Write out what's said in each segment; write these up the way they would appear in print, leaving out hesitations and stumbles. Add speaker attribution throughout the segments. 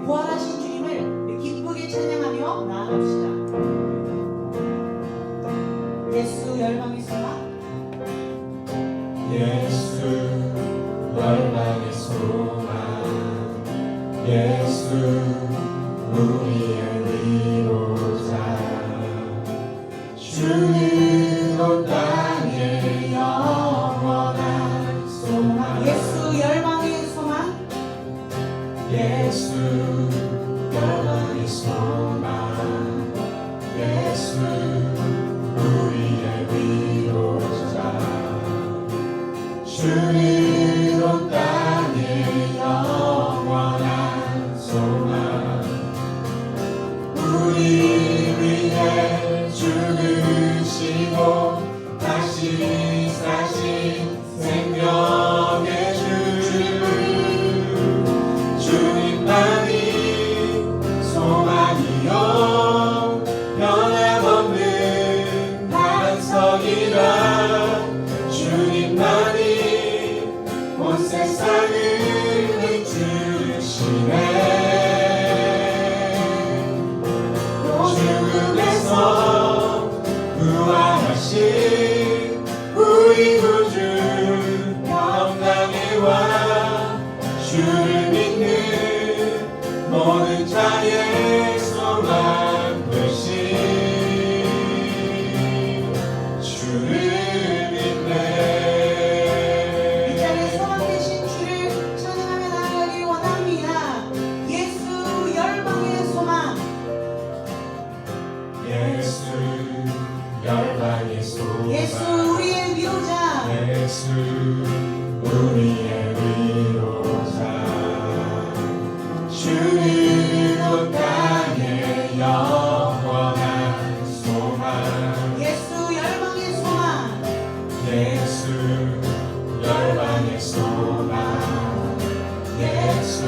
Speaker 1: 부활하신 주님을 기쁘게 찬양하며 나아갑시다. 예수 열방의 소망,
Speaker 2: 예수 열방의 소망, 예수 우리의 위로자, 주는 온 땅의 영원한 소망.
Speaker 1: 예수 열방의 소망,
Speaker 2: 예수 열방의 소망, 예수 우리의 위로자, 주는 온 땅의 영원한 소망. 우리 위해 죽으시고 다시 사신 생명의 주, 주님만이 소망이요 변함없는 반석이라. 주님만이 온 세상을 주시네. 죽음에서 부활하신 우리 구주 평강의 왕, 주를 믿는 모든 자의 소망 되신 주를 믿네.
Speaker 1: 이 자리에 소망 되신 주를 찬양하며 나아가길 원합니다. 예수 열방의 소망,
Speaker 2: 예수 열방의 소망,
Speaker 1: 예수 우리의 위로자,
Speaker 2: 예수 우리의 위로자, 주는 온 땅의 영원한 소망.
Speaker 1: 예수 열방의 소망,
Speaker 2: 예수 열방의 소망, 예수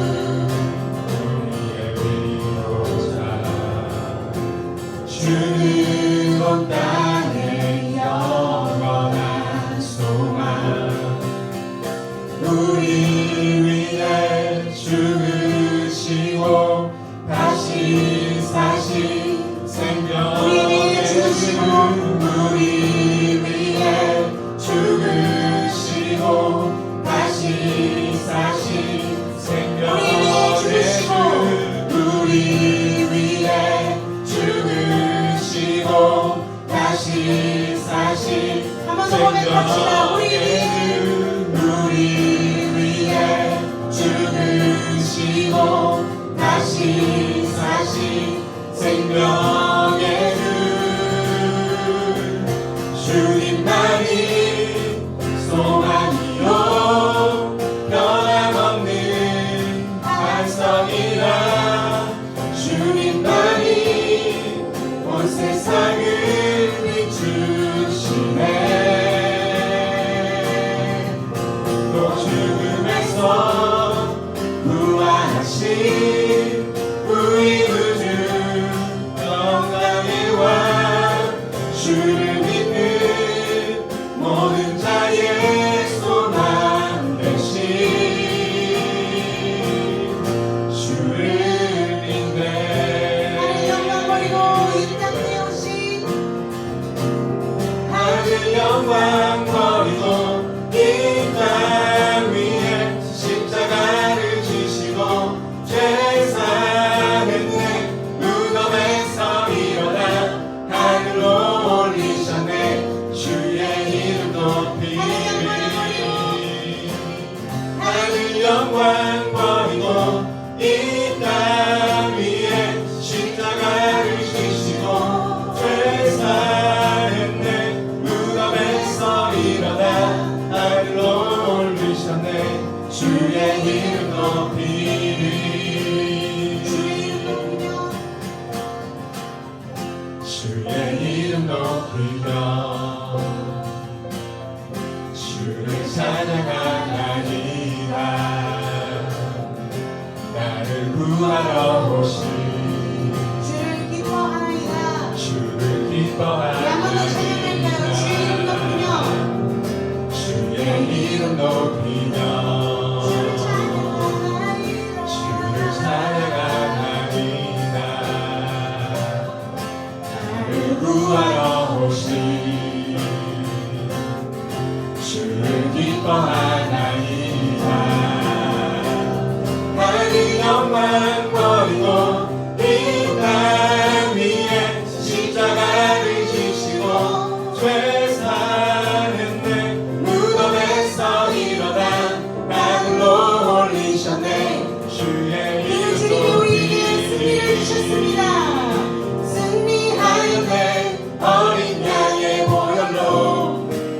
Speaker 2: 우리의 위로자, 주는 온 땅의 영원한 소망. 우리 위해 죽으시고 다시 사신 생명의 주, 우리 위해 죽으시고 다시 사신 생명의 주, 우리 위해 죽으시고 다시 사신
Speaker 1: 한번 더 고백합시다. 우리 위해,
Speaker 2: 우리 위해 죽으시고 다시 사신 생명의 주, 주님만이 소망이요 변함없는 반석이라. 주님만이 온 세상을 비추시네. 또 죽음에서 부활하신 우리 구주 평강의 왕, 주를 믿는 모든 자의 소망 되신 주를 믿네.
Speaker 1: 하늘 영광 버리고 이 땅에 오신,
Speaker 2: 하늘 영광 버리고 이 땅 위에 십자가를 지시고 죄사했네. 무덤에서 일어나 하늘로 올리셨네. 주의 이름 높이. 하늘 영광 버리고 이 땅 위에 십자가를 지시고 죄사했네. 무덤에서 일어나 하늘로 올리셨네. 주의 이름 높이. 주의 이름 높이며 주를 찬양하나이다. 나를 구하러 오신
Speaker 1: 주를 기뻐하나이다.
Speaker 2: 주를
Speaker 1: 한번 더 찬양할까요? 주의 이름 높이며,
Speaker 2: 주의 이름 높이며
Speaker 1: 주를 찬양하나이다.
Speaker 2: 주를 찬양하나이다. 기뻐하나이다. 하늘 영광 버리고 이 땅 위에 십자가를 지시고 죄 사했네. 무덤에서 일어나 하늘로 올리셨네. 주의 이름
Speaker 1: 주님이 우리에게 승리를 주셨습니다. 승리하였네.
Speaker 2: 어린 양의 보혈로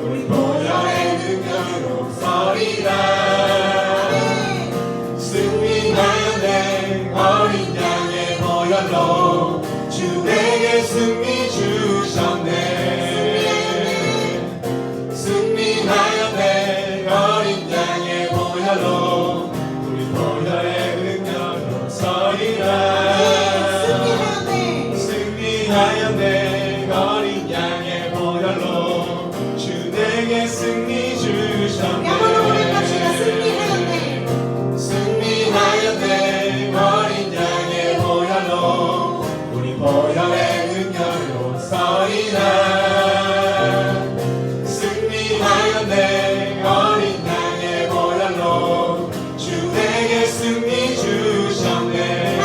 Speaker 2: 우리 보혈의 능력으로 서리라. 승리하였네. 어린 양의 보혈로 주 내게 승리 주셨네. 승리하였네. 어린 양의 보혈로 우리 보혈의 능력으로 서리라. 승리하였네. 어린 양의 보혈로 주 내게 승리 주셨네. 승리하였네. 어린 양의 보혈로 우리 보혈의 능력으로 서리라. 승리하였네. 어린 양의 보혈로 주 내게 승리 주셨네.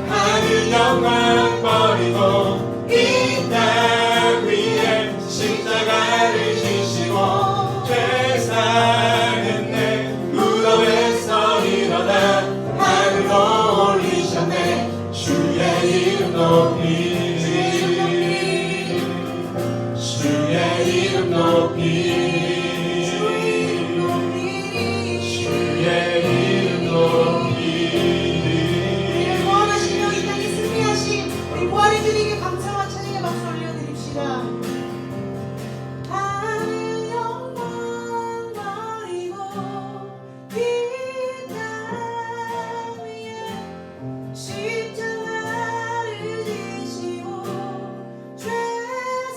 Speaker 2: 하늘 영광 버리고 이 땅 위에 십자가를 지시고 죄 사했네. 무덤에서 일어나 하늘로 올리셨네. 주의 이름 높이 주의 이름 높이 주의 이름 높이.
Speaker 1: 우리 부활의 주님께 감사와 찬양의 박수 올려드립시다. 하늘 영광 버리고 이 땅 위에 십자가를 지시고 죄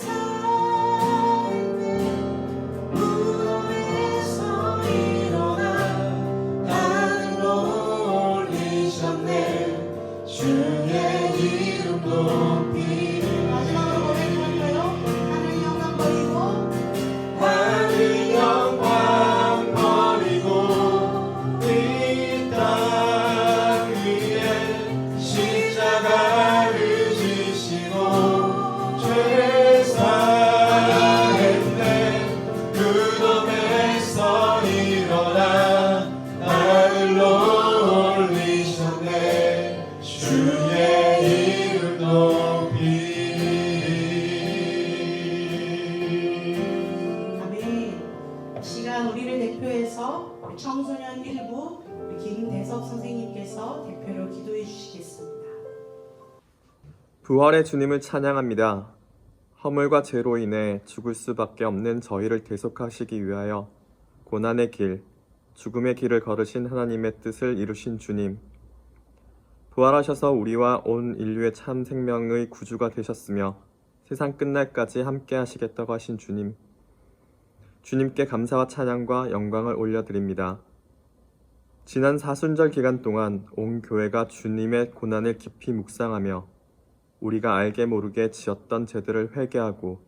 Speaker 1: 사했네. 무덤에서 일어나 하늘로 올리셨네.
Speaker 2: 주의 이름 높이.
Speaker 1: 마지막으로 고백할까요? 하늘 영광 버리고
Speaker 2: 하늘 영광 버리고 이 땅 위에 십자가를 지시고 죄 사했네. 무덤에서 일어나 하늘로 올리셨네. 주의 이름 높이.
Speaker 1: 아멘. 이 시간 우리를 대표해서 우리 청소년 1부 우리 김대섭 선생님께서 대표로 기도해 주시겠습니다.
Speaker 3: 부활의 주님을 찬양합니다. 허물과 죄로 인해 죽을 수밖에 없는 저희를 대속하시기 위하여 고난의 길, 죽음의 길을 걸으신 하나님의 뜻을 이루신 주님. 부활하셔서 우리와 온 인류의 참 생명의 구주가 되셨으며 세상 끝날까지 함께 하시겠다고 하신 주님. 주님께 감사와 찬양과 영광을 올려드립니다. 지난 사순절 기간 동안 온 교회가 주님의 고난을 깊이 묵상하며 우리가 알게 모르게 지었던 죄들을 회개하고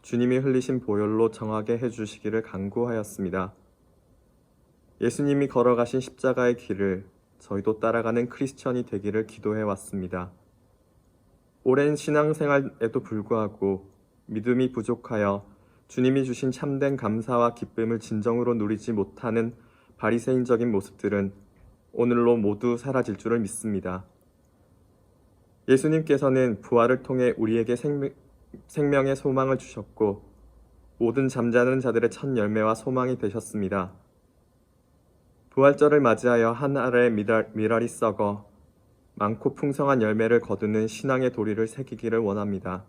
Speaker 3: 주님이 흘리신 보혈로 정하게 해주시기를 간구하였습니다. 예수님이 걸어가신 십자가의 길을 저희도 따라가는 크리스천이 되기를 기도해왔습니다. 오랜 신앙생활에도 불구하고 믿음이 부족하여 주님이 주신 참된 감사와 기쁨을 진정으로 누리지 못하는 바리새인적인 모습들은 오늘로 모두 사라질 줄을 믿습니다. 예수님께서는 부활을 통해 우리에게 생명의 소망을 주셨고 모든 잠자는 자들의 첫 열매와 소망이 되셨습니다. 부활절을 맞이하여 한 알의 밀알이 썩어 많고 풍성한 열매를 거두는 신앙의 도리를 새기기를 원합니다.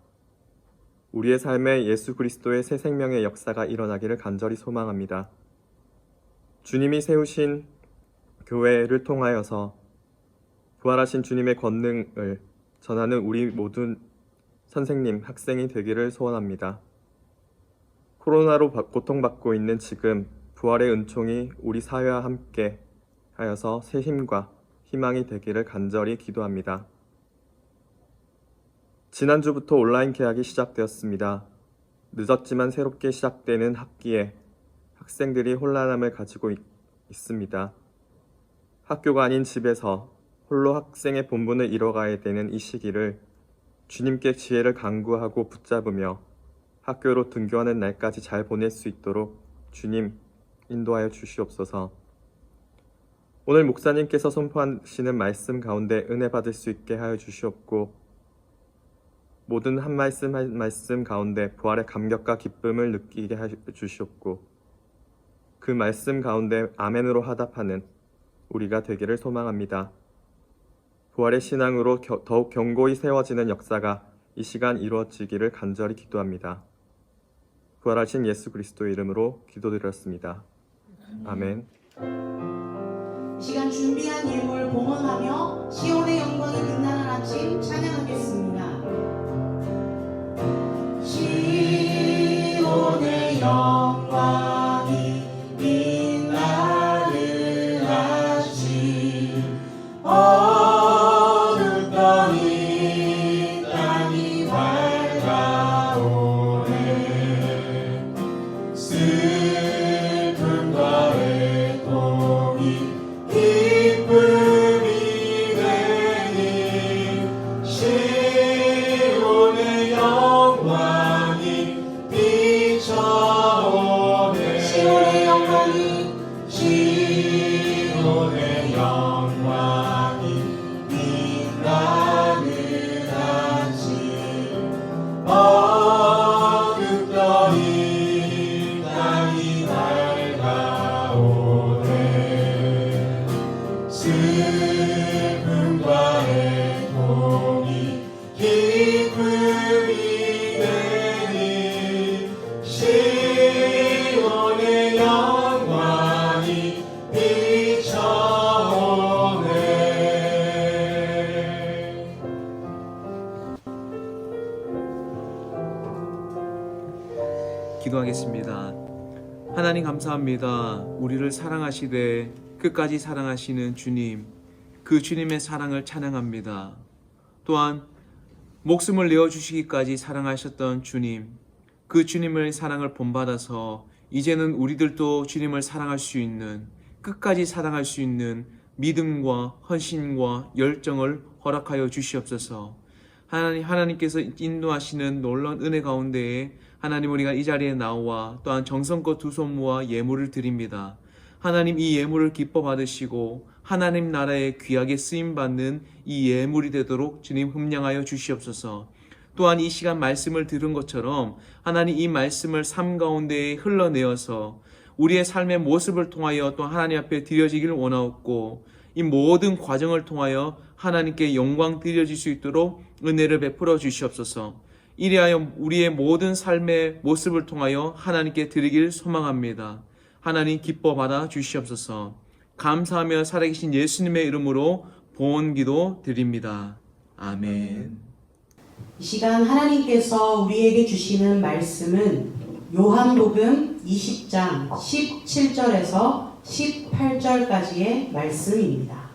Speaker 3: 우리의 삶에 예수 그리스도의 새 생명의 역사가 일어나기를 간절히 소망합니다. 주님이 세우신 교회를 통하여서 부활하신 주님의 권능을 전하는 우리 모든 선생님, 학생이 되기를 소원합니다. 코로나로 고통받고 있는 지금 부활의 은총이 우리 사회와 함께 하여서 새 힘과 희망이 되기를 간절히 기도합니다. 지난주부터 온라인 개학이 시작되었습니다. 늦었지만 새롭게 시작되는 학기에 학생들이 혼란함을 가지고 있습니다. 학교가 아닌 집에서 홀로 학생의 본분을 이뤄가야 되는 이 시기를 주님께 지혜를 간구하고 붙잡으며 학교로 등교하는 날까지 잘 보낼 수 있도록 주님 인도하여 주시옵소서. 오늘 목사님께서 선포하시는 말씀 가운데 은혜 받을 수 있게 하여 주시옵고, 모든 한 말씀 한 말씀 가운데 부활의 감격과 기쁨을 느끼게 해 주시옵고, 그 말씀 가운데 아멘으로 화답하는 우리가 되기를 소망합니다. 부활의 신앙으로 더욱 견고히 세워지는 역사가 이 시간 이루어지기를 간절히 기도합니다. 부활하신 예수 그리스도의 이름으로 기도드렸습니다. 아멘.
Speaker 1: 이 시간 준비한 예물 봉헌하며 시온의 영광이 빛나는 아침 찬양하겠습니다. 시온의 영광이 빛나는 아침 어둡던 이 땅이 밝아오네. 슬픔과 애통이 기쁨이 되니 시온의 영광이 비춰오네. 시온의 영광이 빛나는 아침 어둡던 이 땅이 밝아오네. 슬픔과 애통이 기쁨이 되니 시온의 영광이 비춰오네.
Speaker 4: 기도하겠습니다. 하나님 감사합니다. 우리를 사랑하시되 끝까지 사랑하시는 주님, 그 주님의 사랑을 찬양합니다. 또한 목숨을 내어주시기까지 사랑하셨던 주님, 그 주님의 사랑을 본받아서 이제는 우리들도 주님을 사랑할 수 있는, 끝까지 사랑할 수 있는 믿음과 헌신과 열정을 허락하여 주시옵소서. 하나님께서 인도하시는 놀라운 은혜 가운데에 하나님, 우리가 이 자리에 나와 또한 정성껏 두 손 모아 예물을 드립니다. 하나님, 이 예물을 기뻐 받으시고 하나님 나라에 귀하게 쓰임받는 이 예물이 되도록 주님 흠량하여 주시옵소서. 또한 이 시간 말씀을 들은 것처럼 하나님, 이 말씀을 삶 가운데에 흘러내어서 우리의 삶의 모습을 통하여 또 하나님 앞에 드려지기를 원하옵고, 이 모든 과정을 통하여 하나님께 영광 드려질 수 있도록 은혜를 베풀어 주시옵소서. 이리하여 우리의 모든 삶의 모습을 통하여 하나님께 드리길 소망합니다. 하나님 기뻐 받아 주시옵소서. 감사하며 살아계신 예수님의 이름으로 봉헌기도 드립니다. 아멘.
Speaker 1: 이 시간 하나님께서 우리에게 주시는 말씀은 요한복음 20장 17절에서 18절까지의 말씀입니다.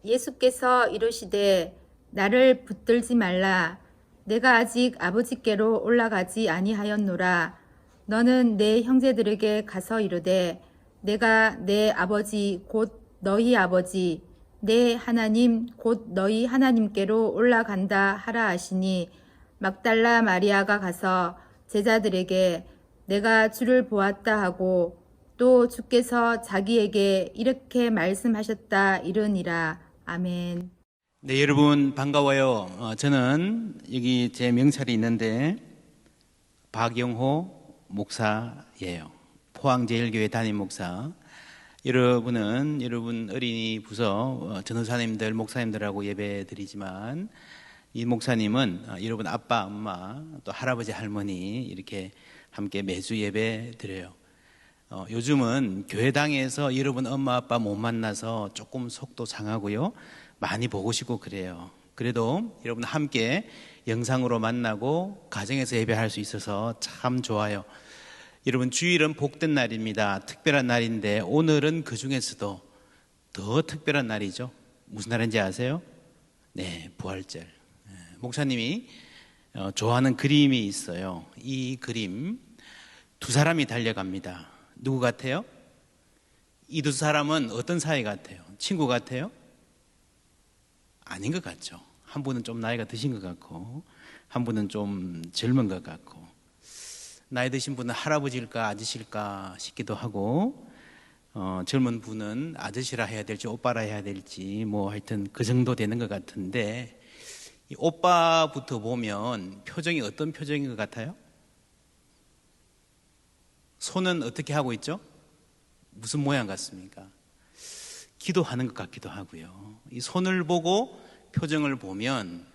Speaker 5: 예수께서 이르시되 나를 붙들지 말라. 내가 아직 아버지께로 올라가지 아니하였노라. 너는 내 형제들에게 가서 이르되 내가 내 아버지 곧 너희 아버지 내 하나님 곧 너희 하나님께로 올라간다 하라 하시니, 막달라 마리아가 가서 제자들에게 내가 주를 보았다 하고 또 주께서 자기에게 이렇게 말씀하셨다 이르니라. 아멘.
Speaker 6: 네, 여러분 반가워요. 저는 여기 제 명찰이 있는데 박영호 목사예요. 포항제일교회 담임 목사. 여러분은 여러분 어린이 부서 전도사님들, 목사님들하고 예배 드리지만, 이 목사님은 여러분 아빠, 엄마, 또 할아버지, 할머니 이렇게 함께 매주 예배 드려요. 요즘은 교회당에서 여러분 엄마, 아빠 못 만나서 조금 속도 상하고요. 많이 보고 싶고 그래요. 그래도 여러분 함께 영상으로 만나고 가정에서 예배할 수 있어서 참 좋아요. 여러분 주일은 복된 날입니다. 특별한 날인데 오늘은 그 중에서도 더 특별한 날이죠. 무슨 날인지 아세요? 네, 부활절. 목사님이 좋아하는 그림이 있어요. 이 그림 두 사람이 달려갑니다. 누구 같아요? 이 두 사람은 어떤 사이 같아요? 친구 같아요? 아닌 것 같죠. 한 분은 좀 나이가 드신 것 같고 한 분은 좀 젊은 것 같고, 나이 드신 분은 할아버지일까 아저씨일까 싶기도 하고, 젊은 분은 아저씨라 해야 될지 오빠라 해야 될지 뭐 하여튼 그 정도 되는 것 같은데, 이 오빠부터 보면 표정이 어떤 표정인 것 같아요? 손은 어떻게 하고 있죠? 무슨 모양 같습니까? 기도하는 것 같기도 하고요. 이 손을 보고 표정을 보면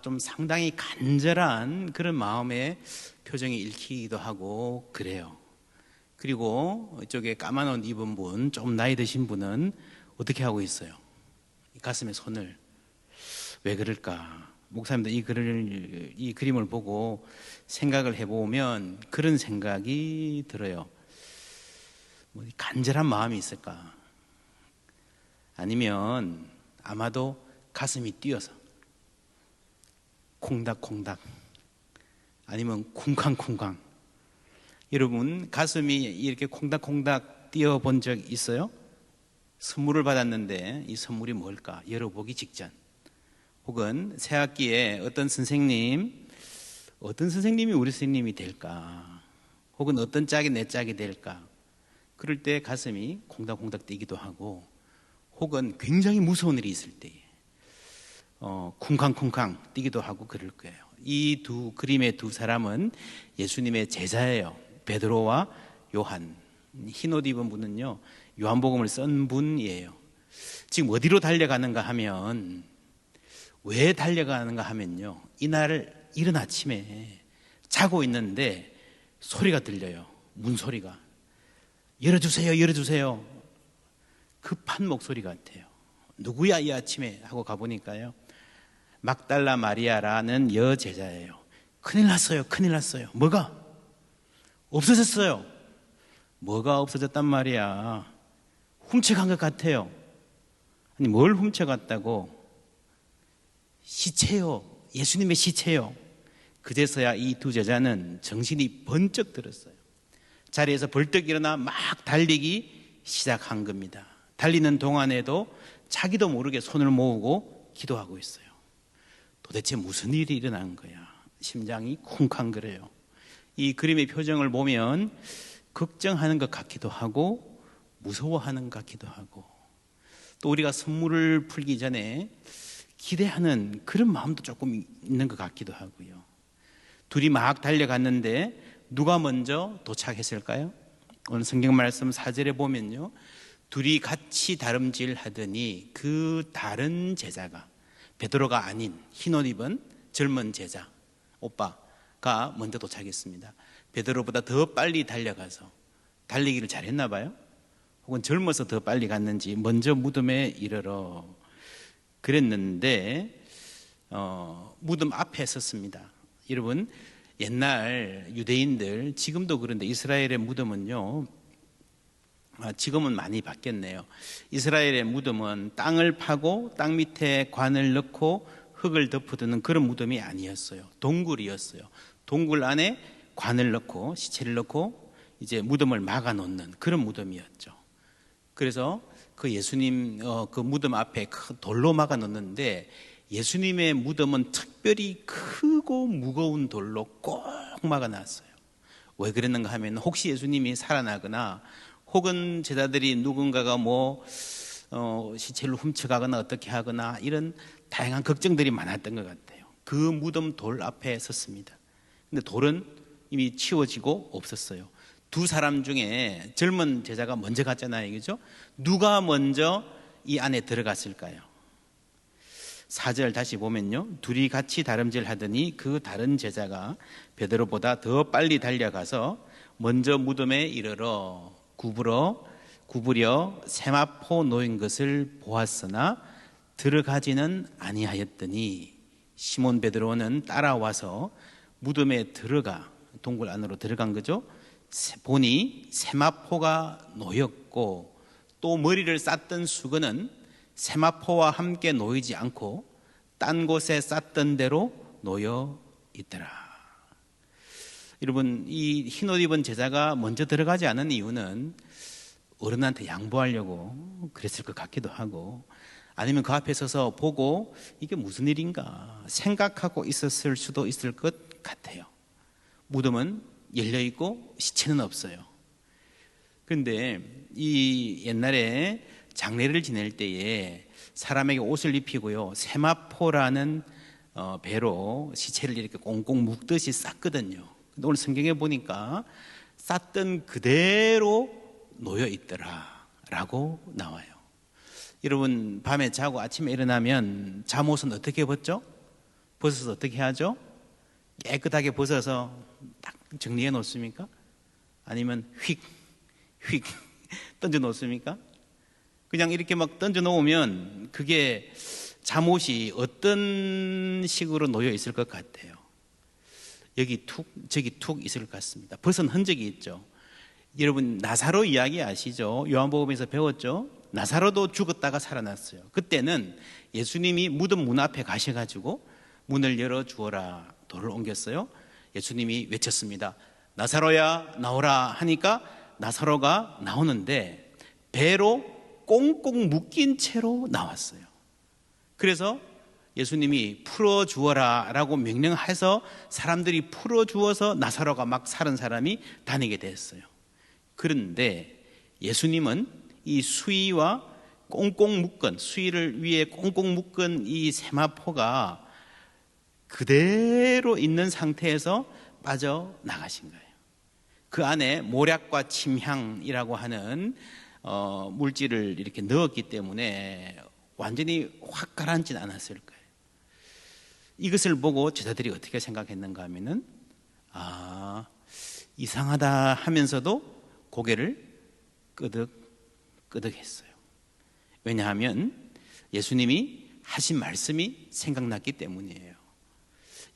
Speaker 6: 좀 상당히 간절한 그런 마음의 표정이 읽히기도 하고 그래요. 그리고 이쪽에 까만 옷 입은 분, 좀 나이 드신 분은 어떻게 하고 있어요? 가슴에 손을. 왜 그럴까? 목사님도 이 그림을 보고 생각을 해보면 그런 생각이 들어요. 뭐 간절한 마음이 있을까? 아니면 아마도 가슴이 뛰어서 콩닥콩닥, 아니면 쿵쾅쿵쾅. 여러분 가슴이 이렇게 콩닥콩닥 뛰어본 적 있어요? 선물을 받았는데 이 선물이 뭘까? 열어보기 직전, 혹은 새학기에 어떤 선생님이 우리 선생님이 될까? 혹은 어떤 짝이 내 짝이 될까? 그럴 때 가슴이 콩닥콩닥 뛰기도 하고, 혹은 굉장히 무서운 일이 있을 때에 쿵쾅쿵쾅 뛰기도 하고 그럴 거예요. 이 두 그림의 두 사람은 예수님의 제자예요. 베드로와 요한. 흰옷 입은 분은요, 요한복음을 쓴 분이에요. 지금 어디로 달려가는가 하면, 왜 달려가는가 하면요, 이날 이른 아침에 자고 있는데 소리가 들려요. 문 소리가. 열어주세요, 열어주세요. 급한 목소리 같아요. 누구야 이 아침에? 하고 가보니까요, 막달라 마리아라는 여제자예요. 큰일 났어요, 큰일 났어요. 뭐가? 없어졌어요. 뭐가 없어졌단 말이야? 훔쳐간 것 같아요. 아니, 뭘 훔쳐갔다고? 시체요. 예수님의 시체요. 그제서야 이 두 제자는 정신이 번쩍 들었어요. 자리에서 벌떡 일어나 막 달리기 시작한 겁니다. 달리는 동안에도 자기도 모르게 손을 모으고 기도하고 있어요. 도대체 무슨 일이 일어난 거야? 심장이 쿵쾅거려요. 이 그림의 표정을 보면 걱정하는 것 같기도 하고 무서워하는 것 같기도 하고, 또 우리가 선물을 풀기 전에 기대하는 그런 마음도 조금 있는 것 같기도 하고요. 둘이 막 달려갔는데 누가 먼저 도착했을까요? 오늘 성경 말씀 4절에 보면요, 둘이 같이 다름질 하더니 그 다른 제자가, 베드로가 아닌 흰옷 입은 젊은 제자, 오빠가 먼저 도착했습니다. 베드로보다 더 빨리 달려가서, 달리기를 잘했나 봐요. 혹은 젊어서 더 빨리 갔는지 먼저 무덤에 이르러 그랬는데 무덤 앞에 섰습니다. 여러분, 옛날 유대인들, 지금도 그런데 이스라엘의 무덤은요, 지금은 많이 바뀌었네요. 이스라엘의 무덤은 땅을 파고 땅 밑에 관을 넣고 흙을 덮어두는 그런 무덤이 아니었어요. 동굴이었어요. 동굴 안에 관을 넣고 시체를 넣고 이제 무덤을 막아 놓는 그런 무덤이었죠. 그래서 그 예수님 그 무덤 앞에 큰 돌로 막아 놓는데, 예수님의 무덤은 특별히 크고 무거운 돌로 꼭 막아 놨어요. 왜 그랬는가 하면, 혹시 예수님이 살아나거나 혹은 제자들이 누군가가 시체를 훔쳐가거나 어떻게 하거나 이런 다양한 걱정들이 많았던 것 같아요. 그 무덤 돌 앞에 섰습니다. 근데 돌은 이미 치워지고 없었어요. 두 사람 중에 젊은 제자가 먼저 갔잖아요, 그죠? 누가 먼저 이 안에 들어갔을까요? 4절 다시 보면요, 둘이 같이 다름질 하더니 그 다른 제자가 베드로보다 더 빨리 달려가서 먼저 무덤에 이르러 구부려 세마포 놓인 것을 보았으나 들어가지는 아니하였더니, 시몬 베드로는 따라와서 무덤에 들어가 동굴 안으로 들어간 거죠. 보니 세마포가 놓였고, 또 머리를 쌌던 수건은 세마포와 함께 놓이지 않고 딴 곳에 쌌던 대로 놓여 있더라. 여러분, 이 흰옷 입은 제자가 먼저 들어가지 않은 이유는 어른한테 양보하려고 그랬을 것 같기도 하고, 아니면 그 앞에 서서 보고 이게 무슨 일인가 생각하고 있었을 수도 있을 것 같아요. 무덤은 열려있고 시체는 없어요. 그런데 이 옛날에 장례를 지낼 때에 사람에게 옷을 입히고요, 세마포라는 배로 시체를 이렇게 꽁꽁 묶듯이 쌌거든요. 근데 오늘 성경에 보니까 쌌던 그대로 놓여 있더라 라고 나와요. 여러분, 밤에 자고 아침에 일어나면 잠옷은 어떻게 벗죠? 벗어서 어떻게 하죠? 깨끗하게 벗어서 딱 정리해 놓습니까? 아니면 휙 던져 놓습니까? 그냥 이렇게 막 던져 놓으면 그게 잠옷이 어떤 식으로 놓여 있을 것 같아요? 여기 툭 저기 툭 있을 것 같습니다. 벗은 흔적이 있죠. 여러분, 나사로 이야기 아시죠? 요한복음에서 배웠죠? 나사로도 죽었다가 살아났어요. 그때는 예수님이 무덤 문 앞에 가셔가지고 문을 열어주어라, 돌을 옮겼어요. 예수님이 외쳤습니다. 나사로야 나오라 하니까 나사로가 나오는데 배로 꽁꽁 묶인 채로 나왔어요. 그래서 예수님이 풀어주어라 라고 명령해서 사람들이 풀어주어서 나사로가 막 살은 사람이 다니게 됐어요. 그런데 예수님은 이 수의와 꽁꽁 묶은, 수의를 위에 꽁꽁 묶은 이 세마포가 그대로 있는 상태에서 빠져나가신 거예요. 그 안에 모략과 침향이라고 하는 물질을 이렇게 넣었기 때문에 완전히 확 가라앉진 않았을 거예요. 이것을 보고 제자들이 어떻게 생각했는가 하면은, 아, 이상하다 하면서도 고개를 끄덕끄덕했어요. 왜냐하면 예수님이 하신 말씀이 생각났기 때문이에요.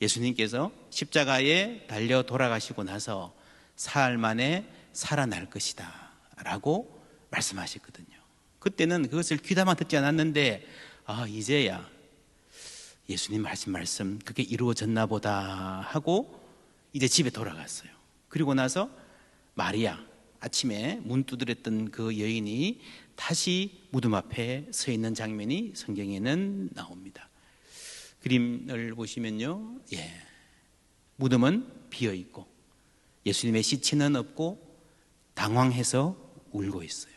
Speaker 6: 예수님께서 십자가에 달려 돌아가시고 나서 사흘 만에 살아날 것이다 라고 말씀하셨거든요. 그때는 그것을 귀담아 듣지 않았는데, 아, 이제야 예수님 하신 말씀 그게 이루어졌나 보다 하고 이제 집에 돌아갔어요. 그리고 나서 마리아, 아침에 문 두드렸던 그 여인이 다시 무덤 앞에 서 있는 장면이 성경에는 나옵니다. 그림을 보시면요, 무덤은 비어 있고 예수님의 시체는 없고 당황해서 울고 있어요.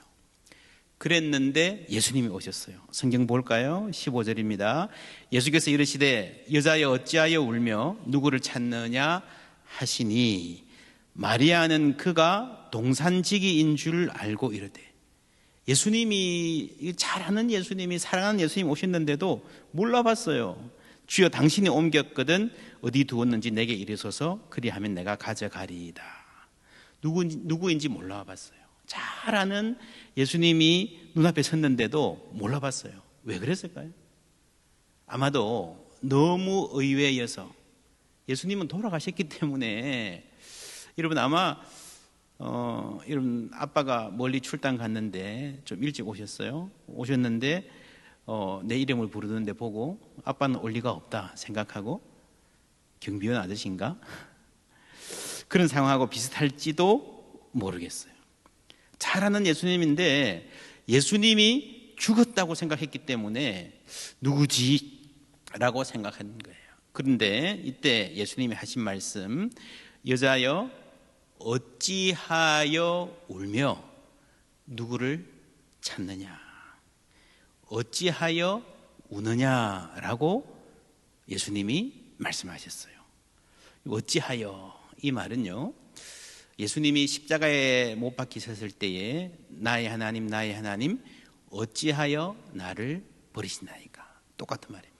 Speaker 6: 그랬는데 예수님이 오셨어요. 성경 볼까요? 15절입니다. 예수께서 이르시되 여자여 어찌하여 울며 누구를 찾느냐 하시니 마리아는 그가 동산지기인 줄 알고 이르되. 예수님이, 잘하는 예수님이, 사랑하는 예수님이 오셨는데도 몰라봤어요. 주여 당신이 옮겼거든 어디 두었는지 내게 이르소서, 그리하면 내가 가져가리이다. 누구인지 몰라봤어요. 잘 아는 예수님이 눈앞에 섰는데도 몰라봤어요. 왜 그랬을까요? 아마도 너무 의외여서, 예수님은 돌아가셨기 때문에. 여러분, 아마 여러분 아빠가 멀리 출장 갔는데 좀 일찍 오셨어요. 오셨는데 내 이름을 부르는데 보고 아빠는 올 리가 없다 생각하고, 경비원 아저씨인가? 그런 상황하고 비슷할지도 모르겠어요. 잘 아는 예수님인데 예수님이 죽었다고 생각했기 때문에 누구지? 라고 생각한 거예요. 그런데 이때 예수님이 하신 말씀, 여자여 어찌하여 울며 누구를 찾느냐, 어찌하여 우느냐라고 예수님이 말씀하셨어요. 어찌하여, 이 말은요, 예수님이 십자가에 못 박히셨을 때에 나의 하나님 나의 하나님 어찌하여 나를 버리시나이까, 똑같은 말입니다.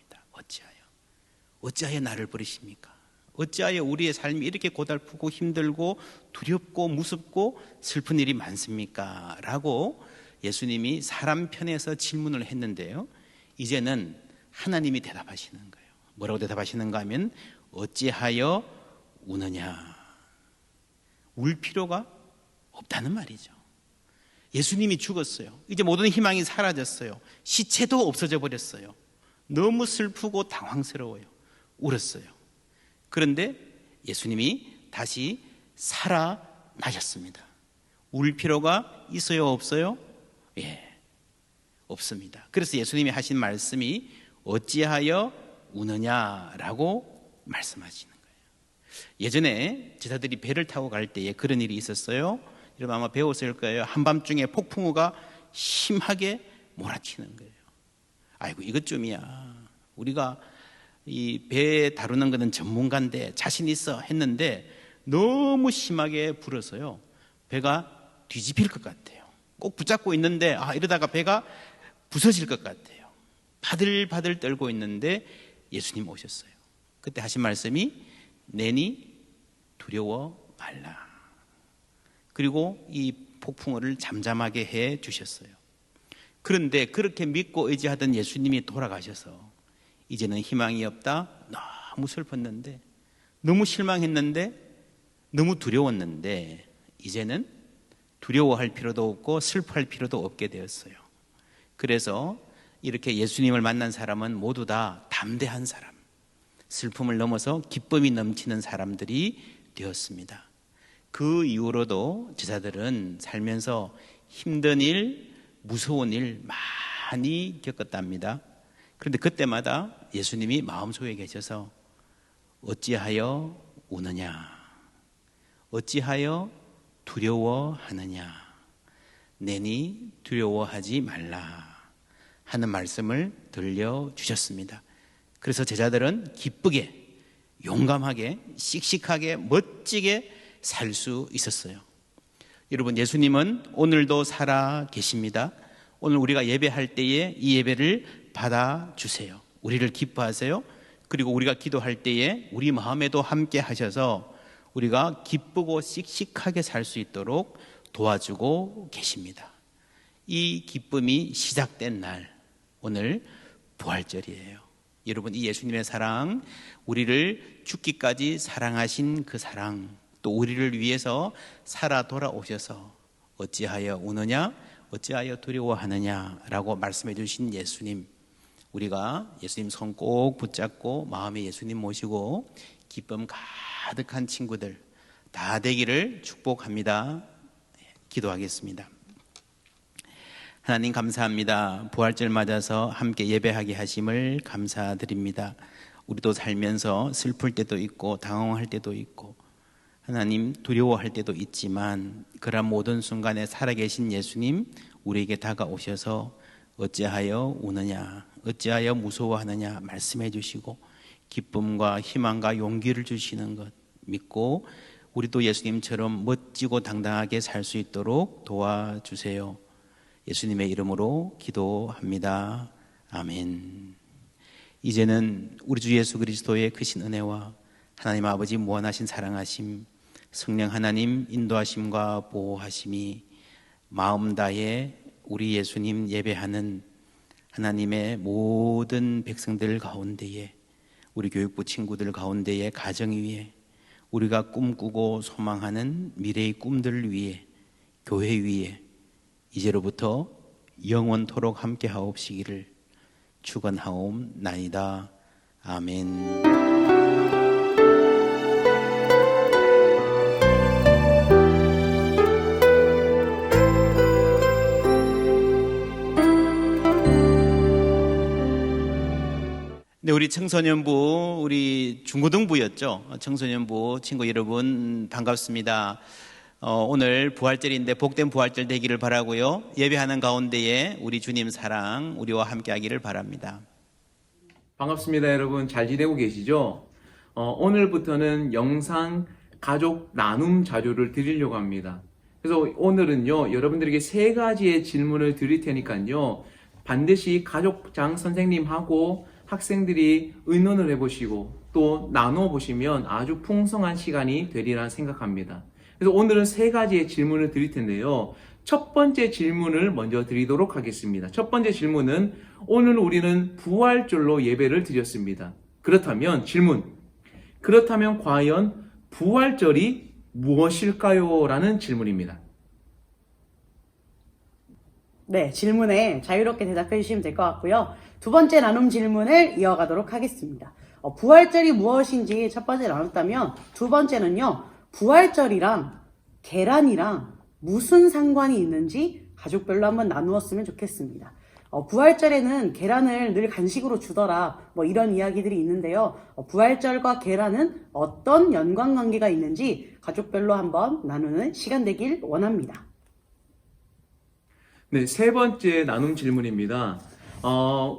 Speaker 6: 어찌하여 나를 버리십니까? 어찌하여 우리의 삶이 이렇게 고달프고 힘들고 두렵고 무섭고 슬픈 일이 많습니까? 라고 예수님이 사람 편에서 질문을 했는데요, 이제는 하나님이 대답하시는 거예요. 뭐라고 대답하시는가 하면 어찌하여 우느냐. 울 필요가 없다는 말이죠. 예수님이 죽었어요. 이제 모든 희망이 사라졌어요. 시체도 없어져 버렸어요. 너무 슬프고 당황스러워요. 울었어요. 그런데 예수님이 다시 살아나셨습니다. 울 필요가 있어요, 없어요? 예, 없습니다. 그래서 예수님이 하신 말씀이 어찌하여 우느냐라고 말씀하시는 거예요. 예전에 제자들이 배를 타고 갈 때에 그런 일이 있었어요. 여러분 아마 배웠을 거예요. 한밤중에 폭풍우가 심하게 몰아치는 거예요. 아이고 이것 좀이야. 우리가 이 배 다루는 거는 전문가인데 자신 있어 했는데 너무 심하게 불어서요. 배가 뒤집힐 것 같아요. 꼭 붙잡고 있는데 이러다가 배가 부서질 것 같아요. 바들바들 떨고 있는데 예수님 오셨어요. 그때 하신 말씀이 내니 두려워 말라. 그리고 이 폭풍우를 잠잠하게 해 주셨어요. 그런데 그렇게 믿고 의지하던 예수님이 돌아가셔서 이제는 희망이 없다. 너무 슬펐는데, 너무 실망했는데, 너무 두려웠는데 이제는 두려워할 필요도 없고 슬퍼할 필요도 없게 되었어요. 그래서 이렇게 예수님을 만난 사람은 모두 다 담대한 사람, 슬픔을 넘어서 기쁨이 넘치는 사람들이 되었습니다. 그 이후로도 제자들은 살면서 힘든 일, 무서운 일 많이 겪었답니다. 그런데 그때마다 예수님이 마음속에 계셔서 어찌하여 우느냐, 어찌하여 두려워하느냐, 내니 두려워하지 말라 하는 말씀을 들려주셨습니다. 그래서 제자들은 기쁘게, 용감하게, 씩씩하게, 멋지게 살 수 있었어요. 여러분, 예수님은 오늘도 살아 계십니다. 오늘 우리가 예배할 때에 이 예배를 받아주세요. 우리를 기뻐하세요. 그리고 우리가 기도할 때에 우리 마음에도 함께 하셔서 우리가 기쁘고 씩씩하게 살 수 있도록 도와주고 계십니다. 이 기쁨이 시작된 날, 오늘 부활절이에요. 여러분, 이 예수님의 사랑, 우리를 죽기까지 사랑하신 그 사랑, 또 우리를 위해서 살아 돌아오셔서 어찌하여 우느냐, 어찌하여 두려워하느냐라고 말씀해 주신 예수님, 우리가 예수님 손 꼭 붙잡고 마음에 예수님 모시고 기쁨 가득한 친구들 다 되기를 축복합니다. 기도하겠습니다. 하나님 감사합니다. 부활절 맞아서 함께 예배하게 하심을 감사드립니다. 우리도 살면서 슬플 때도 있고 당황할 때도 있고 하나님 두려워할 때도 있지만 그런 모든 순간에 살아계신 예수님 우리에게 다가오셔서 어찌하여 우느냐, 어찌하여 무서워하느냐 말씀해 주시고 기쁨과 희망과 용기를 주시는 것 믿고 우리도 예수님처럼 멋지고 당당하게 살 수 있도록 도와주세요. 예수님의 이름으로 기도합니다. 아멘. 이제는 우리 주 예수 그리스도의 크신 은혜와 하나님 아버지 무한하신 사랑하심, 성령 하나님 인도하심과 보호하심이 마음 다해 우리 예수님 예배하는 하나님의 모든 백성들 가운데에, 우리 교육부 친구들 가운데에, 가정 위에, 우리가 꿈꾸고 소망하는 미래의 꿈들 위에, 교회 위에 이제로부터 영원토록 함께 하옵시기를 축원하옵나이다. 아멘. 네, 우리 청소년부, 우리 중고등부였죠. 청소년부 친구 여러분 반갑습니다. 오늘 부활절인데 복된 부활절 되기를 바라고요. 예배하는 가운데에 우리 주님 사랑 우리와 함께 하기를 바랍니다.
Speaker 4: 반갑습니다. 여러분 잘 지내고 계시죠? 오늘부터는 영상 가족 나눔 자료를 드리려고 합니다. 그래서 오늘은요 여러분들에게 3가지의 질문을 드릴 테니까요 반드시 가족장 선생님하고 학생들이 의논을 해보시고 또 나눠보시면 아주 풍성한 시간이 되리라 생각합니다. 그래서 오늘은 3가지의 질문을 드릴 텐데요. 첫 번째 질문을 먼저 드리도록 하겠습니다. 첫 번째 질문은 오늘 우리는 부활절로 예배를 드렸습니다. 그렇다면 질문, 그렇다면 과연 부활절이 무엇일까요? 라는 질문입니다.
Speaker 7: 네, 질문에 자유롭게 대답해 주시면 될 것 같고요. 두 번째 나눔 질문을 이어가도록 하겠습니다. 부활절이 무엇인지 첫 번째 나눴다면 두 번째는요, 부활절이랑 계란이랑 무슨 상관이 있는지 가족별로 한번 나누었으면 좋겠습니다. 부활절에는 계란을 늘 간식으로 주더라, 뭐 이런 이야기들이 있는데요. 부활절과 계란은 어떤 연관관계가 있는지 가족별로 한번 나누는 시간 되길 원합니다.
Speaker 4: 네, 세 번째 나눔 질문입니다.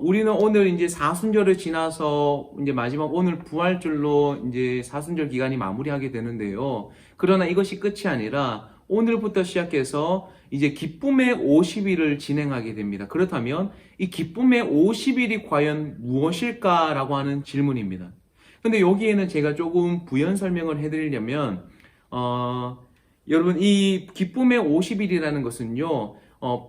Speaker 4: 우리는 오늘 이제 사순절을 지나서 이제 마지막 오늘 부활절로 이제 사순절 기간이 마무리하게 되는데요. 그러나 이것이 끝이 아니라 오늘부터 시작해서 이제 기쁨의 50일을 진행하게 됩니다. 그렇다면 이 기쁨의 50일이 과연 무엇일까라고 하는 질문입니다. 근데 여기에는 제가 조금 부연 설명을 해드리려면, 여러분, 이 기쁨의 50일이라는 것은요,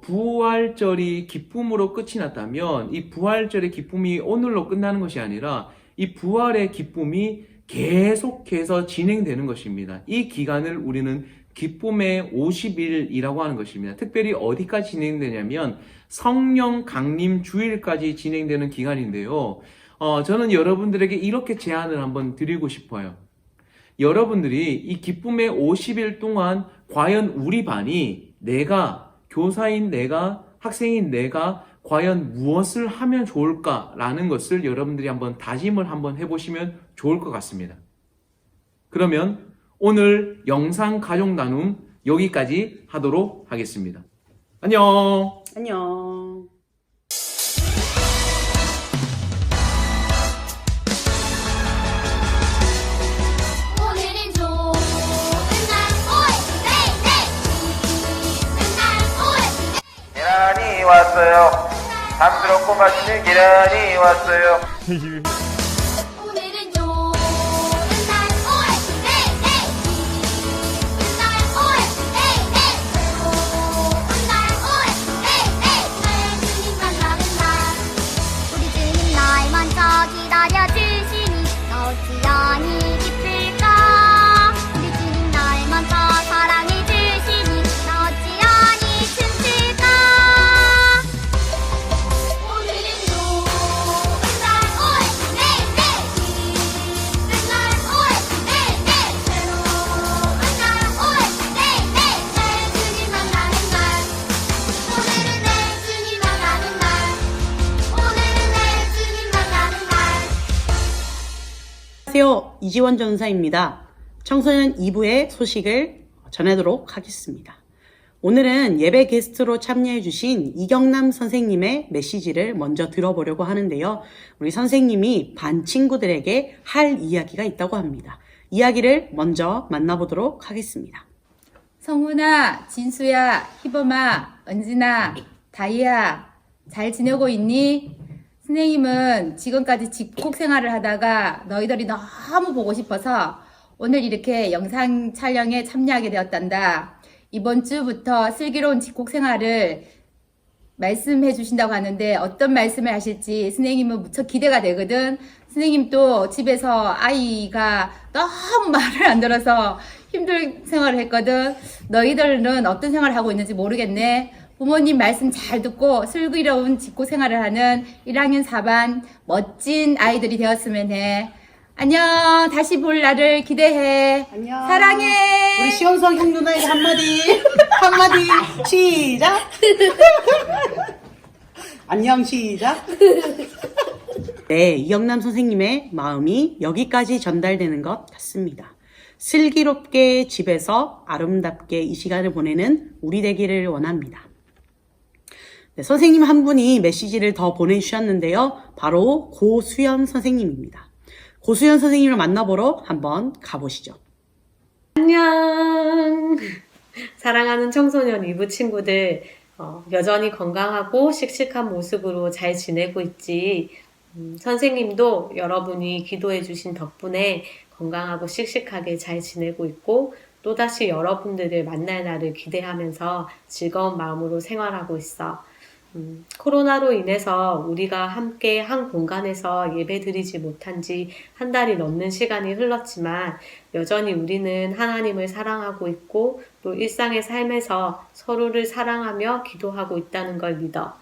Speaker 4: 부활절이 기쁨으로 끝이 났다면 이 부활절의 기쁨이 오늘로 끝나는 것이 아니라 이 부활의 기쁨이 계속해서 진행되는 것입니다. 이 기간을 우리는 기쁨의 50일이라고 하는 것입니다. 특별히 어디까지 진행되냐면 성령 강림 주일까지 진행되는 기간인데요. 저는 여러분들에게 이렇게 제안을 한번 드리고 싶어요. 여러분들이 이 기쁨의 50일 동안 과연 우리 반이 교사인 내가, 학생인 내가 과연 무엇을 하면 좋을까라는 것을 여러분들이 한번 다짐을 한번 해보시면 좋을 것 같습니다. 그러면 오늘 영상 가족 나눔 여기까지 하도록 하겠습니다. 안녕!
Speaker 7: 안녕.
Speaker 8: 오늘은 좋은 날 OS
Speaker 9: 계란이 왔어요. 담스럽고 맛있는 계란이 왔어요.
Speaker 8: 오늘은 좋은 날 OS 새로운 날 OS 날 주님 만나는 날 우리 주님 날 먼저 기다려주시니 어찌연히 기쁠까 우리 주님 날 먼저 사랑해주시니 어찌연히 춤출까 오늘은 좋은 날 OS 기쁜 날 OS 새로운 날 OS 내 주님 만나는 날 오늘은 내 주님 만나는 날 오늘은 내 주님 만나는 날
Speaker 7: 안녕하세요. 이지원 전사입니다. 청소년 2부의 소식을 전하도록 하겠습니다. 오늘은 예배 게스트로 참여해주신 이경남 선생님의 메시지를 먼저 들어보려고 하는데요. 우리 선생님이 반 친구들에게 할 이야기가 있다고 합니다. 이야기를 먼저 만나보도록 하겠습니다.
Speaker 5: 성훈아, 진수야, 희범아, 은진아, 다희야, 잘 지내고 있니? 선생님은 지금까지 집콕 생활을 하다가 너희들이 너무 보고 싶어서 오늘 이렇게 영상 촬영에 참여하게 되었단다. 이번 주부터 슬기로운 집콕 생활을 말씀해 주신다고 하는데 어떤 말씀을 하실지 선생님은 무척 기대가 되거든. 선생님도 집에서 아이가 너무 말을 안 들어서 힘든 생활을 했거든. 너희들은 어떤 생활을 하고 있는지 모르겠네. 부모님 말씀 잘 듣고 슬기로운 집콕 생활을 하는 1학년 4반 멋진 아이들이 되었으면 해. 안녕. 다시 볼 날을 기대해.
Speaker 7: 안녕.
Speaker 5: 사랑해.
Speaker 7: 우리 시원성 형 누나에게 한마디. 한마디. 시작. 안녕 시작. 네, 이경남 선생님의 마음이 여기까지 전달되는 것 같습니다. 슬기롭게 집에서 아름답게 이 시간을 보내는 우리 되기를 원합니다. 네, 선생님 한 분이 메시지를 더 보내주셨는데요. 바로 고수연 선생님입니다. 고수연 선생님을 만나보러 한번 가보시죠.
Speaker 10: 안녕! 사랑하는 청소년 2부 친구들, 여전히 건강하고 씩씩한 모습으로 잘 지내고 있지. 선생님도 여러분이 기도해 주신 덕분에 건강하고 씩씩하게 잘 지내고 있고 또다시 여러분들을 만날 날을 기대하면서 즐거운 마음으로 생활하고 있어. 코로나로 인해서 우리가 함께 한 공간에서 예배드리지 못한 지 한 달이 넘는 시간이 흘렀지만 여전히 우리는 하나님을 사랑하고 있고 또 일상의 삶에서 서로를 사랑하며 기도하고 있다는 걸 믿어.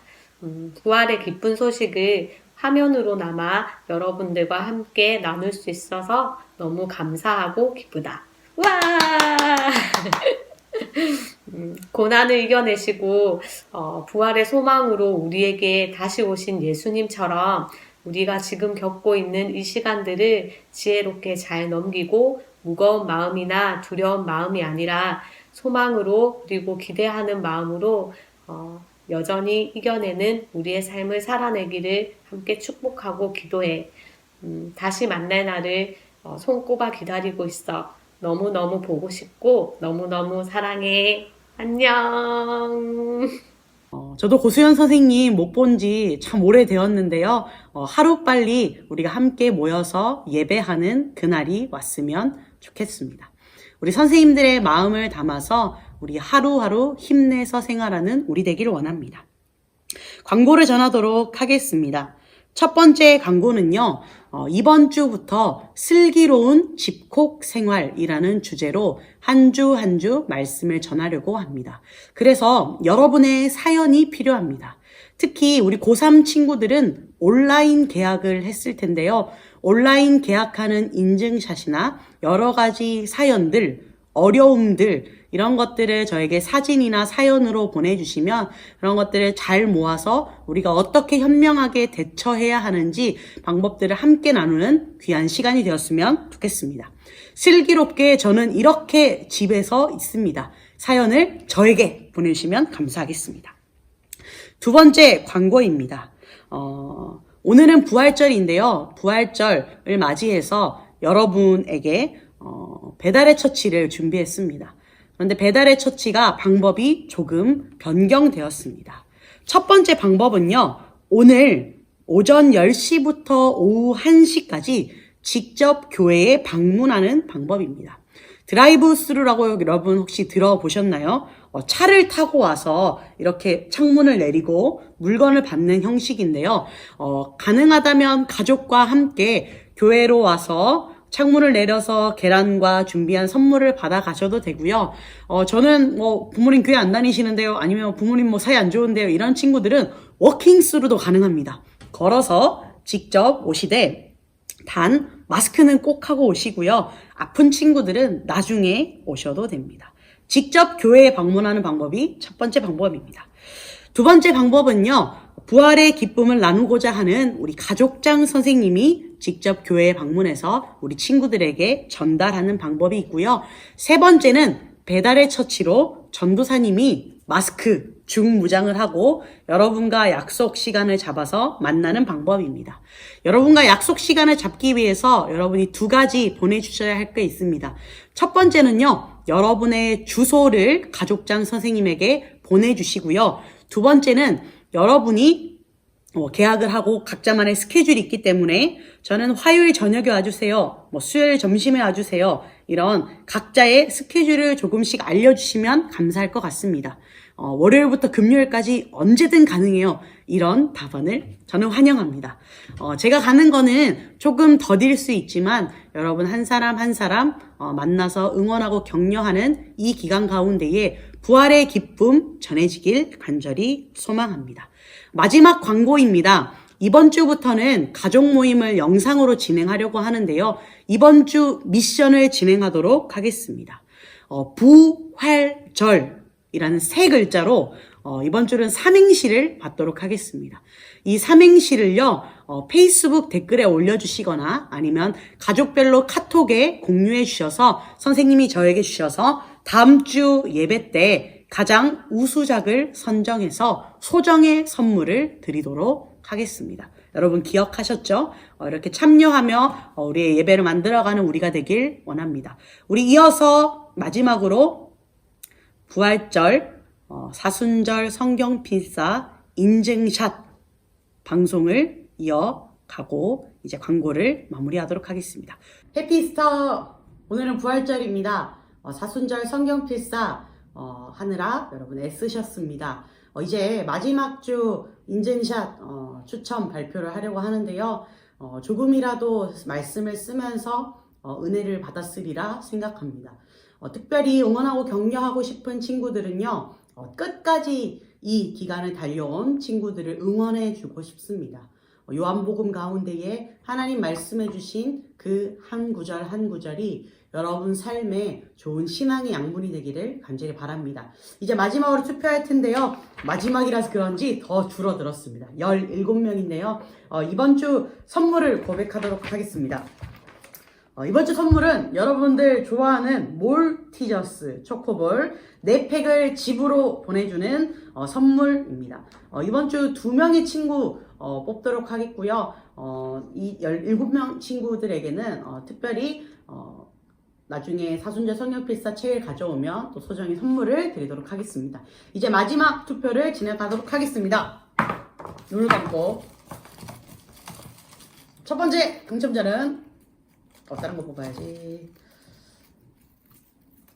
Speaker 10: 부활의 기쁜 소식을 화면으로나마 여러분들과 함께 나눌 수 있어서 너무 감사하고 기쁘다. 와! 고난을 이겨내시고 부활의 소망으로 우리에게 다시 오신 예수님처럼 우리가 지금 겪고 있는 이 시간들을 지혜롭게 잘 넘기고 무거운 마음이나 두려운 마음이 아니라 소망으로 그리고 기대하는 마음으로 여전히 이겨내는 우리의 삶을 살아내기를 함께 축복하고 기도해. 다시 만날 날을 손꼽아 기다리고 있어. 너무너무 보고 싶고 너무너무 사랑해. 안녕.
Speaker 7: 저도 고수연 선생님 못 본 지 참 오래되었는데요. 하루빨리 우리가 함께 모여서 예배하는 그날이 왔으면 좋겠습니다. 우리 선생님들의 마음을 담아서 우리 하루하루 힘내서 생활하는 우리 되기를 원합니다. 광고를 전하도록 하겠습니다. 첫 번째 광고는요, 이번 주부터 슬기로운 집콕 생활이라는 주제로 한 주 한 주 말씀을 전하려고 합니다. 그래서 여러분의 사연이 필요합니다. 특히 우리 고3 친구들은 온라인 계약을 했을 텐데요. 온라인 계약하는 인증샷이나 여러 가지 사연들, 어려움들, 이런 것들을 저에게 사진이나 사연으로 보내주시면 그런 것들을 잘 모아서 우리가 어떻게 현명하게 대처해야 하는지 방법들을 함께 나누는 귀한 시간이 되었으면 좋겠습니다. 슬기롭게 저는 이렇게 집에서 있습니다. 사연을 저에게 보내주시면 감사하겠습니다. 두 번째 광고입니다. 오늘은 부활절인데요. 부활절을 맞이해서 여러분에게 배달의 처치를 준비했습니다. 그런데 배달의 처치가 방법이 조금 변경되었습니다. 첫 번째 방법은요, 오늘 오전 10시부터 오후 1시까지 직접 교회에 방문하는 방법입니다. 드라이브 스루라고 여러분 혹시 들어보셨나요? 차를 타고 와서 이렇게 창문을 내리고 물건을 받는 형식인데요. 가능하다면 가족과 함께 교회로 와서 창문을 내려서 계란과 준비한 선물을 받아 가셔도 되고요. 저는 부모님 교회 안 다니시는데요. 아니면 부모님 사이 안 좋은데요. 이런 친구들은 워킹 스루도 가능합니다. 걸어서 직접 오시되 단 마스크는 꼭 하고 오시고요. 아픈 친구들은 나중에 오셔도 됩니다. 직접 교회에 방문하는 방법이 첫 번째 방법입니다. 두 번째 방법은요. 부활의 기쁨을 나누고자 하는 우리 가족장 선생님이 직접 교회에 방문해서 우리 친구들에게 전달하는 방법이 있고요. 세 번째는 배달의 처치로 전도사님이 마스크, 중무장을 하고 여러분과 약속 시간을 잡아서 만나는 방법입니다. 여러분과 약속 시간을 잡기 위해서 여러분이 두 가지 보내주셔야 할 게 있습니다. 첫 번째는요, 여러분의 주소를 가족장 선생님에게 보내주시고요. 두 번째는 여러분이 계약을 하고 각자만의 스케줄이 있기 때문에 저는 화요일 저녁에 와주세요. 수요일 점심에 와주세요. 이런 각자의 스케줄을 조금씩 알려주시면 감사할 것 같습니다. 월요일부터 금요일까지 언제든 가능해요. 이런 답안을 저는 환영합니다. 제가 가는 거는 조금 더딜 수 있지만 여러분 한 사람 한 사람 만나서 응원하고 격려하는 이 기간 가운데에 부활의 기쁨 전해지길 간절히 소망합니다. 마지막 광고입니다. 이번 주부터는 가족 모임을 영상으로 진행하려고 하는데요. 이번 주 미션을 진행하도록 하겠습니다. 부활절이라는 세 글자로 이번 주는 삼행시를 받도록 하겠습니다. 이 삼행시를요, 페이스북 댓글에 올려주시거나 아니면 가족별로 카톡에 공유해 주셔서 선생님이 저에게 주셔서 다음 주 예배 때 가장 우수작을 선정해서 소정의 선물을 드리도록 하겠습니다. 여러분 기억하셨죠? 이렇게 참여하며 우리의 예배를 만들어가는 우리가 되길 원합니다. 우리 이어서 마지막으로 부활절, 사순절 성경 필사 인증샷 방송을 이어가고 이제 광고를 마무리하도록 하겠습니다. 해피스터! 오늘은 부활절입니다. 사순절 성경 필사 하느라 여러분 애쓰셨습니다. 이제 마지막 주 인증샷 추첨 발표를 하려고 하는데요. 조금이라도 말씀을 쓰면서 은혜를 받았으리라 생각합니다. 특별히 응원하고 격려하고 싶은 친구들은요. 끝까지 이 기간을 달려온 친구들을 응원해 주고 싶습니다. 요한복음 가운데에 하나님 말씀해 주신 그 한 구절 한 구절이 여러분 삶에 좋은 신앙의 양분이 되기를 간절히 바랍니다. 이제 마지막으로 투표할 텐데요. 마지막이라서 그런지 더 줄어들었습니다. 17명인데요. 이번 주 선물을 고백하도록 하겠습니다. 이번 주 선물은 여러분들 좋아하는 몰티저스 초코볼 4팩을 집으로 보내주는 선물입니다. 이번 주 2명의 친구 뽑도록 하겠고요. 이 17명 친구들에게는 특별히 나중에 사순절 성령필사 책을 가져오면 또 소정의 선물을 드리도록 하겠습니다. 이제 마지막 투표를 진행하도록 하겠습니다. 눈을 감고 첫 번째 당첨자는 다른 거 뽑아야지.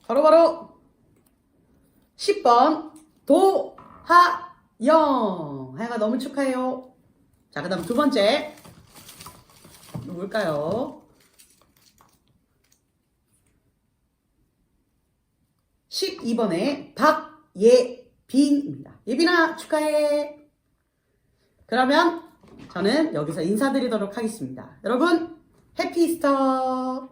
Speaker 7: 바로 10번 도하영. 하영아 너무 축하해요. 자, 그 다음 두 번째 누굴까요? 12번에 박예빈입니다. 예빈아 축하해. 그러면 저는 여기서 인사드리도록 하겠습니다. 여러분 해피 이스터.